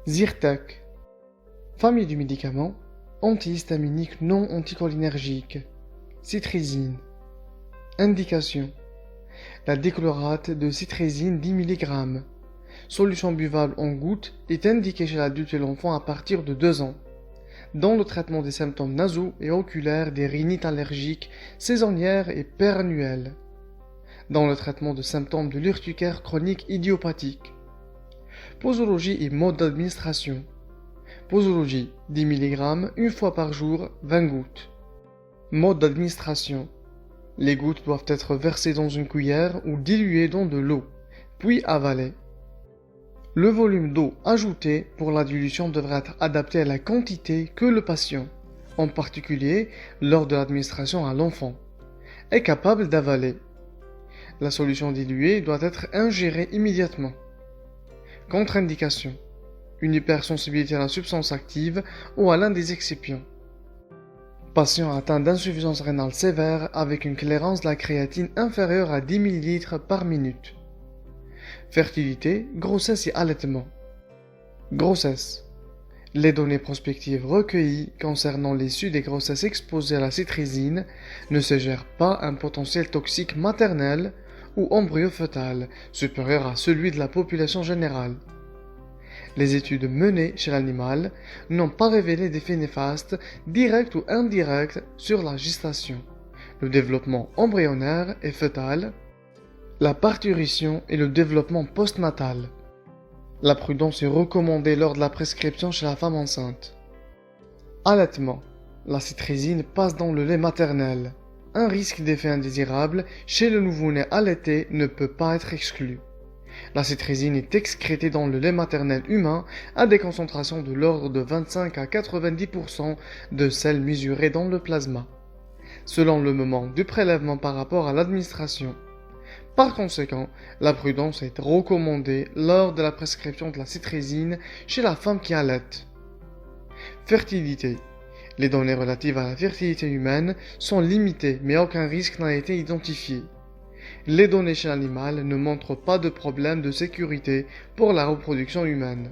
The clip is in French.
Zyrtec. Famille du médicament, antihistaminique non anticholinergique. Citrizine. Indication. La déchlorate de citrizine 10 mg. Solution buvable en gouttes est indiquée chez l'adulte et l'enfant à partir de 2 ans. Dans le traitement des symptômes nasaux et oculaires des rhinites allergiques, saisonnières et perennielles. Dans le traitement de symptômes de l'urticaire chronique idiopathique. Posologie et mode d'administration. Posologie 10 mg, une fois par jour, 20 gouttes. Mode d'administration. Les gouttes doivent être versées dans une cuillère ou diluées dans de l'eau, puis avalées. Le volume d'eau ajouté pour la dilution devra être adapté à la quantité que le patient, en particulier lors de l'administration à l'enfant, est capable d'avaler. La solution diluée doit être ingérée immédiatement. Contre-indication. Une hypersensibilité à la substance active ou à l'un des excipients. Patient atteint d'insuffisance rénale sévère avec une clairance de la créatine inférieure à 10 ml par minute. Fertilité, grossesse et allaitement. Grossesse. Les données prospectives recueillies concernant l'issue des grossesses exposées à la citrizine ne suggèrent pas un potentiel toxique maternel ou embryo-fœtal supérieur à celui de la population générale. Les études menées chez l'animal n'ont pas révélé d'effets néfastes, directs ou indirects, sur la gestation, le développement embryonnaire et fœtal, la parturition et le développement postnatal. La prudence est recommandée lors de la prescription chez la femme enceinte. Allaitement. La citrizine passe dans le lait maternel. Un risque d'effet indésirable chez le nouveau-né allaité ne peut pas être exclu. La citrizine est excrétée dans le lait maternel humain à des concentrations de l'ordre de 25 à 90% de sel mesuré dans le plasma, selon le moment du prélèvement par rapport à l'administration. Par conséquent, la prudence est recommandée lors de la prescription de la citrizine chez la femme qui allaite. Fertilité. Les données relatives à la fertilité humaine sont limitées, mais aucun risque n'a été identifié. Les données chez l'animal ne montrent pas de problème de sécurité pour la reproduction humaine.